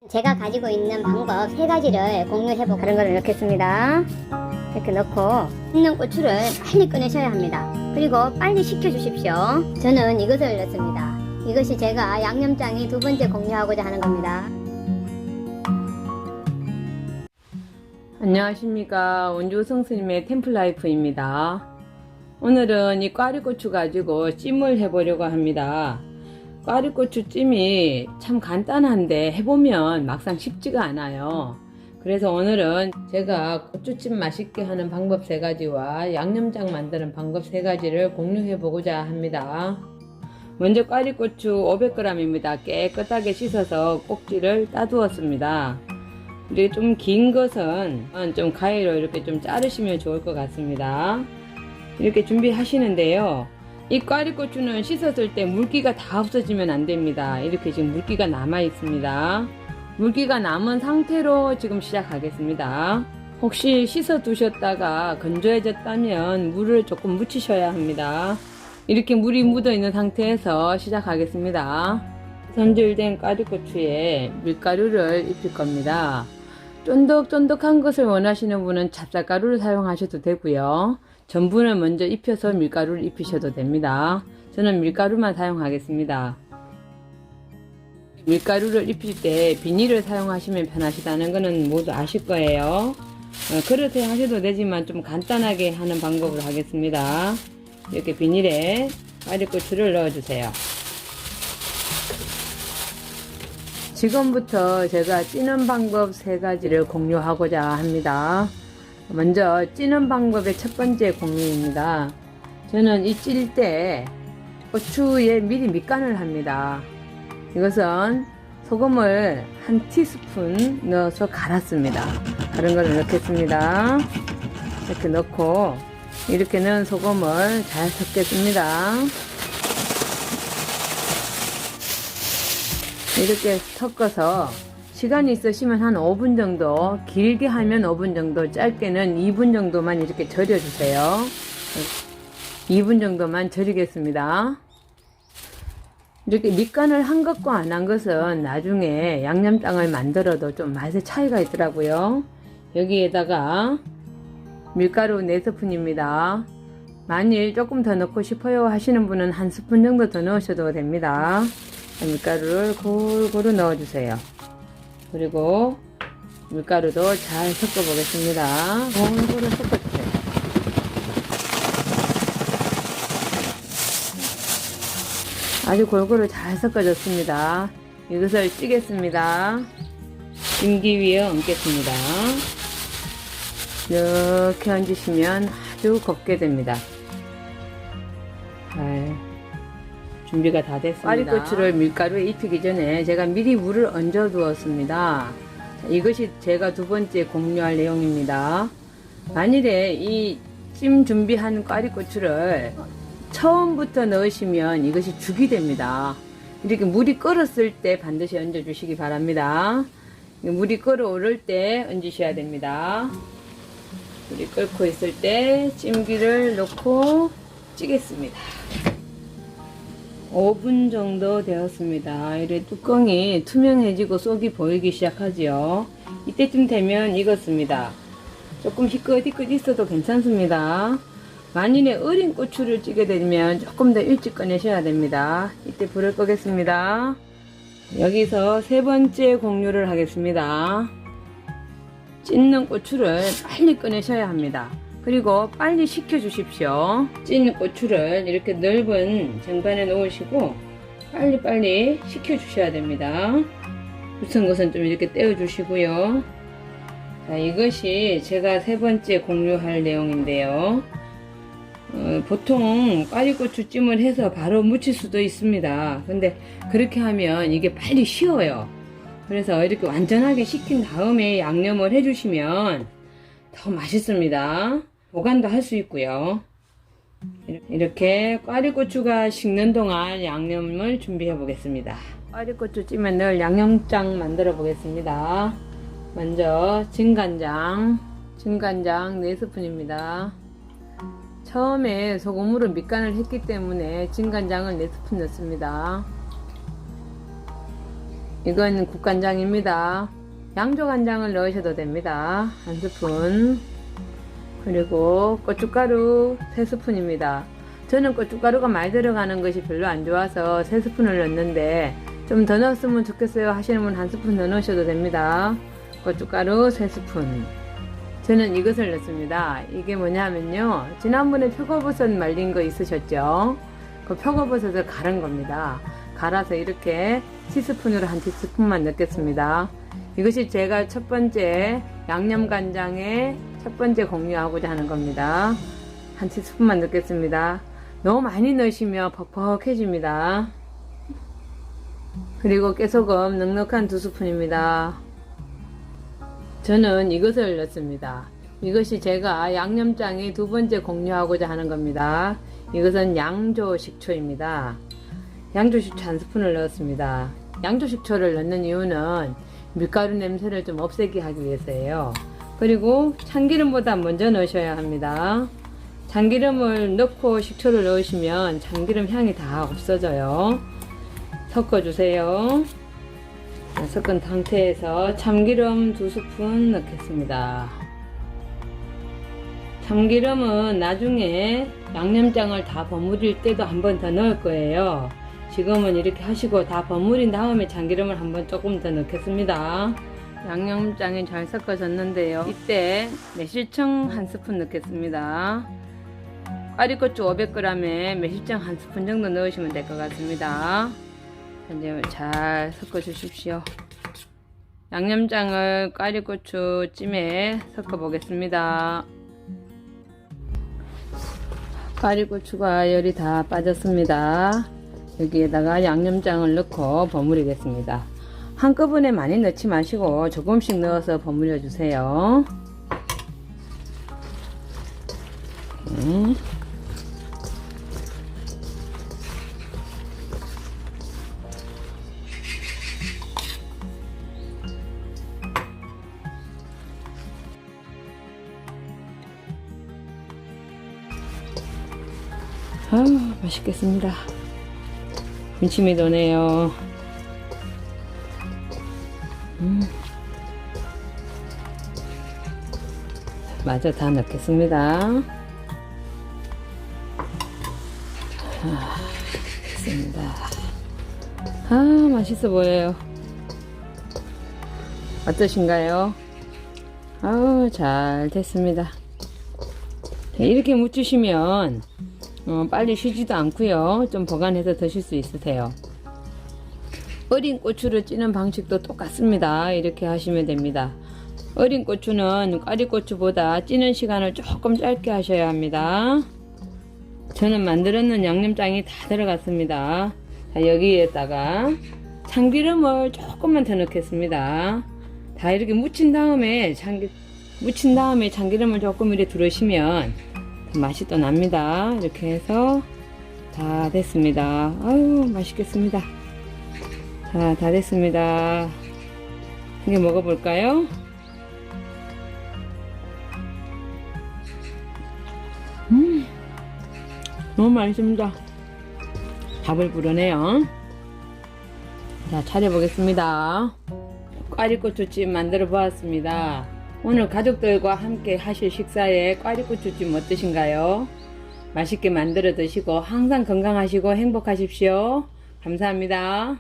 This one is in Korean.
제가 가지고 있는 방법 3가지를 공유해보고 다른 거를 넣겠습니다. 이렇게 넣고 있는 고추를 빨리 꺼내셔야 합니다. 그리고 빨리 식혀 주십시오. 저는 이것을 넣습니다. 이것이 제가 양념장이 2번째 공유하고자 하는 겁니다. 안녕하십니까, 원주 성스님의 템플라이프입니다. 오늘은 이 꽈리고추 가지고 찜을 해보려고 합니다. 꽈리고추 찜이 참 간단한데 해보면 막상 쉽지가 않아요. 그래서 오늘은 제가 고추찜 맛있게 하는 방법 3가지와 양념장 만드는 방법 3가지를 공유해 보고자 합니다. 먼저 꽈리고추 500g입니다. 깨끗하게 씻어서 꼭지를 따두었습니다. 이렇게 좀 긴 것은 좀 가위로 이렇게 좀 자르시면 좋을 것 같습니다. 이렇게 준비하시는데요. 이 꽈리고추는 씻었을 때 물기가 다 없어지면 안 됩니다. 이렇게 지금 물기가 남아 있습니다. 물기가 남은 상태로 지금 시작하겠습니다. 혹시 씻어 두셨다가 건조해졌다면 물을 조금 묻히셔야 합니다. 이렇게 물이 묻어 있는 상태에서 시작하겠습니다. 손질된 꽈리고추에 밀가루를 입힐 겁니다. 쫀득쫀득한 것을 원하시는 분은 찹쌀가루를 사용하셔도 되고요. 전분을 먼저 입혀서 밀가루를 입히셔도 됩니다. 저는 밀가루만 사용하겠습니다. 밀가루를 입힐 때 비닐을 사용하시면 편하시다는 것은 모두 아실 거예요. 그렇게 하셔도 되지만 좀 간단하게 하는 방법으로 하겠습니다. 이렇게 비닐에 꽈리고추를 넣어주세요. 지금부터 제가 찌는 방법 3가지를 공유하고자 합니다. 먼저 찌는 방법의 첫 번째 공유입니다. 저는 이 찔 때 고추에 미리 밑간을 합니다. 이것은 소금을 한 티스푼 넣어서 갈았습니다. 다른 걸 넣겠습니다. 이렇게 넣고 이렇게 넣은 소금을 잘 섞겠습니다. 이렇게 섞어서 시간이 있으시면 한 5분 정도, 길게 하면 5분 정도, 짧게는 2분 정도만 이렇게 절여주세요. 2분 정도만 절이겠습니다. 이렇게 밑간을 한 것과 안 한 것은 나중에 양념장을 만들어도 좀 맛의 차이가 있더라고요. 여기에다가 밀가루 4스푼입니다. 만일 조금 더 넣고 싶어요 하시는 분은 1스푼 정도 더 넣으셔도 됩니다. 밀가루를 골고루 넣어주세요. 그리고 밀가루도 잘 섞어 보겠습니다. 골고루 섞어주세요. 아주 골고루 잘 섞어졌습니다. 이것을 찌겠습니다. 찜기 위에 얹겠습니다. 이렇게 얹으시면 아주 곱게 됩니다. 잘 준비가 다 됐습니다. 꽈리고추를 밀가루에 입히기 전에 제가 미리 물을 얹어 두었습니다. 이것이 제가 2번째 공유할 내용입니다. 만일에 이 찜 준비한 꽈리고추를 처음부터 넣으시면 이것이 죽이 됩니다. 이렇게 물이 끓었을 때 반드시 얹어 주시기 바랍니다. 물이 끓어오를 때 얹으셔야 됩니다. 물이 끓고 있을 때 찜기를 넣고 찌겠습니다. 5분 정도 되었습니다. 이래 뚜껑이 투명해지고 속이 보이기 시작하지요. 이때쯤 되면 익었습니다. 조금 희끗희끗 있어도 괜찮습니다. 만일에 어린 고추를 찌게 되면 조금 더 일찍 꺼내셔야 됩니다. 이때 불을 끄겠습니다. 여기서 3번째 공유를 하겠습니다. 찢는 고추를 빨리 꺼내셔야 합니다. 그리고 빨리 식혀 주십시오. 찐 고추를 이렇게 넓은 쟁반에 놓으시고 빨리빨리 식혀 주셔야 됩니다. 굳은 것은 좀 이렇게 떼어 주시고요. 자, 이것이 제가 3번째 공유할 내용인데요. 보통 꽈리고추 찜을 해서 바로 무칠 수도 있습니다. 근데 그렇게 하면 이게 빨리 쉬어요. 그래서 이렇게 완전하게 식힌 다음에 양념을 해주시면 더 맛있습니다. 보관도 할 수 있고요. 이렇게 꽈리고추가 식는 동안 양념을 준비해 보겠습니다. 꽈리고추 찜에 넣을 양념장 만들어 보겠습니다. 먼저 진간장 4스푼입니다. 처음에 소금으로 밑간을 했기 때문에 진간장을 4스푼 넣습니다. 이건 국간장입니다. 양조간장을 넣으셔도 됩니다. 1스푼. 그리고 고춧가루 3스푼입니다. 저는 고춧가루가 많이 들어가는 것이 별로 안 좋아서 3스푼을 넣는데 좀 더 넣었으면 좋겠어요 하시는 분 1스푼 더 넣으셔도 됩니다. 고춧가루 3스푼. 저는 이것을 넣습니다. 이게 뭐냐면요, 지난번에 표고버섯 말린 거 있으셨죠? 그 표고버섯을 갈은 겁니다. 갈아서 이렇게 티스푼으로 한 티스푼만 넣겠습니다. 이것이 제가 첫 번째 양념간장에 첫 번째 공유하고자 하는 겁니다. 한 티스푼만 넣겠습니다. 너무 많이 넣으시면 퍽퍽해집니다. 그리고 깨소금 넉넉한 2스푼입니다. 저는 이것을 넣습니다. 이것이 제가 양념장에 두 번째 공유하고자 하는 겁니다. 이것은 양조식초입니다. 양조식초 1스푼을 넣었습니다. 양조식초를 넣는 이유는 밀가루 냄새를 좀 없애게 하기 위해서예요. 그리고 참기름보다 먼저 넣으셔야 합니다. 참기름을 넣고 식초를 넣으시면 참기름 향이 다 없어져요. 섞어주세요. 섞은 상태에서 참기름 2스푼 넣겠습니다. 참기름은 나중에 양념장을 다 버무릴 때도 한 번 더 넣을 거예요. 지금은 이렇게 하시고 다 버무린 다음에 참기름을 한번 조금 더 넣겠습니다. 양념장이 잘 섞어졌는데요. 이때 매실청 1스푼 넣겠습니다. 꽈리고추 500g에 매실청 1스푼 정도 넣으시면 될 것 같습니다. 이제 잘 섞어 주십시오. 양념장을 꽈리고추 찜에 섞어 보겠습니다. 꽈리고추가 열이 다 빠졌습니다. 여기에다가 양념장을 넣고 버무리겠습니다. 한꺼번에 많이 넣지 마시고 조금씩 넣어서 버무려 주세요. 아우, 맛있겠습니다. 군침이 도네요. 마저 다 넣겠습니다. 됐습니다. 맛있어 보여요. 어떠신가요? 잘 됐습니다. 이렇게 무치시면 빨리 쉬지도 않고요. 좀 보관해서 드실 수 있으세요. 어린 고추를 찌는 방식도 똑같습니다. 이렇게 하시면 됩니다. 어린 고추는 꽈리고추보다 찌는 시간을 조금 짧게 하셔야 합니다. 저는 만들었는 양념장이 다 들어갔습니다. 자, 여기에다가 참기름을 조금만 더 넣겠습니다. 다 이렇게 무친 다음에 참기름을 조금 이렇게 두르시면 맛이 또 납니다. 이렇게 해서 다 됐습니다. 아유, 맛있겠습니다. 자, 다 됐습니다. 이게 먹어볼까요? 너무 맛있습니다. 밥을 부르네요. 자, 차려보겠습니다. 꽈리고추찜 만들어 보았습니다. 오늘 가족들과 함께 하실 식사에 꽈리고추찜 어떠신가요? 맛있게 만들어 드시고 항상 건강하시고 행복하십시오. 감사합니다.